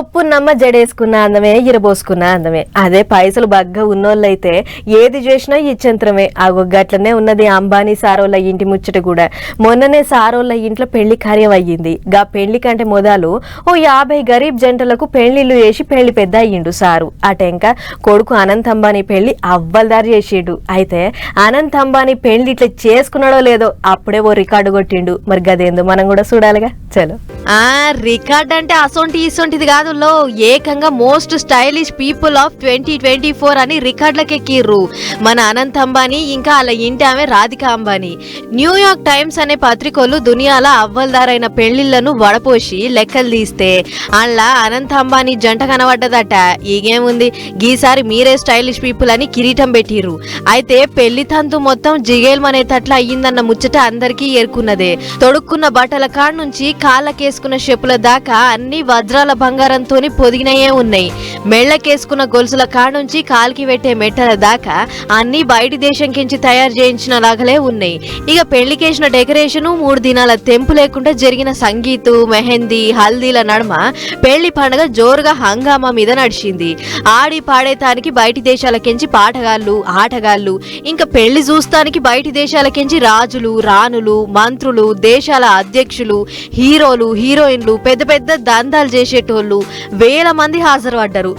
కొప్పున్నమ్మ జడేసుకున్న అందమే ఇరబోసుకున్న అందమే. అదే పైసలు బగ్గా ఉన్నోళ్ళైతే ఏది చేసినా ఇచ్చంత్రమే. గట్లనే ఉన్నది అంబానీ సారోళ్ళ ఇంటి ముచ్చట కూడా. మొన్ననే సారోళ్ళ ఇంట్లో పెళ్లి కార్యం అయ్యింది. గా పెళ్లి కంటే మొదలు 50 గరీబ్ జంటలకు పెళ్లిళ్ళు చేసి పెళ్లి పెద్ద అయ్యిండు సారు. అటెంక కొడుకు అనంత్ అంబానీ పెళ్లి అవ్వల్దారి చేసిండు. అయితే అనంత్ అంబానీ పెళ్లి ఇట్లా చేసుకున్నాడో లేదో అప్పుడే ఓ రికార్డు కొట్టిండు. మరి గదేందో మనం కూడా చూడాలిగా. చలో. రికార్డ్ అంటే అసొంటి ఇసొంటిది కాదు, ఏకంగా మోస్ట్ స్టైలిష్ పీపుల్ ఆఫ్ 2024 అని రికార్డులకు ఎక్కిర్రు మన అనంత్ అంబానీ ఇంకా అలా ఇంటి ఆమె రాధికా అంబానీ. న్యూయార్క్ టైమ్స్ అనే పత్రికలు దునియాల అవ్వల్దారైన పెళ్లిళ్లను వడపోసి లెక్కలు తీస్తే అలా అనంత్ అంబానీ జంట కనబడ్డదట. ఈగేముంది, గీసారి మీరే స్టైలిష్ పీపుల్ అని కిరీటం పెట్టిర్రు. అయితే పెళ్లి తంతు మొత్తం జిగేల్మనేటట్లా అయ్యిందన్న ముచ్చట అందరికీ ఏర్కున్నదే. తొడుక్కున్న బట్టల కాడ నుంచి కాళ్ళకేసుకున్న చెప్పుల దాకా అన్ని వజ్రాల బంగారంతోని పొదిగినయే ఉన్నాయి. మెళ్లకేసుకున్న గొలుసుల కాడ నుంచి కాలికి పెట్టే మెట్టల దాకా అన్ని బయటి దేశం కించి తయారు చేయించిన లాగలే ఉన్నాయి. ఇక పెళ్లికేసిన డెకరేషన్ 3 దినాల తెంపు లేకుండా జరిగిన సంగీతు, మెహందీ, హల్దీల నడుమ పెళ్లి పండుగ జోరుగా హంగామా మీద నడిచింది. ఆడి పాడేతానికి బయటి దేశాలకించి పాటగాళ్ళు, ఆటగాళ్ళు, ఇంకా పెళ్లి చూస్తానికి బయటి దేశాలకించి రాజులు, రాణులు, మంత్రులు, దేశాల అధ్యక్షులు, హీరోలు, హీరోయిన్లు, పెద్ద పెద్ద దందాలు చేసేటోళ్ళు వేల మంది హాజరు పడ్డారు.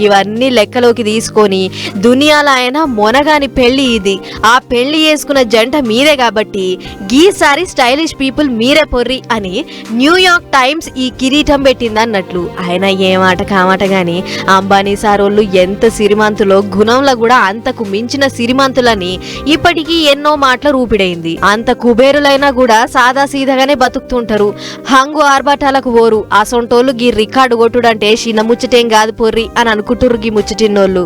ఇవన్నీ లెక్కలోకి తీసుకొని దునియాలో ఆయన మొనగాని పెళ్లి ఇది. ఆ పెళ్లి చేసుకున్న జంట మీరే కాబట్టి గీసారి స్టైలిష్ పీపుల్ మీరే పొర్రి అని న్యూయార్క్ టైమ్స్ ఈ కిరీటం పెట్టింది అన్నట్లు. ఆయన ఏమాట కామాట గాని అంబానీ సారోళ్ళు ఎంత సిరిమంతులో, గుణంలో కూడా అంతకు మించిన సిరిమంతులని ఇప్పటికీ ఎన్నో మాటల రూపిడైంది. అంత కుబేరులైనా కూడా సాదా సీదాగానే బతుకుతుంటారు. హంగు ఆర్భాటాలకు పోరు. అసొంటోళ్ళు గీ రికార్డు కొట్టుడంటే చిన్న ముచ్చటేం కాదు పొర్రి అని అనుకుంటుర్రు గీ ముచ్చటిన్నోళ్ళు.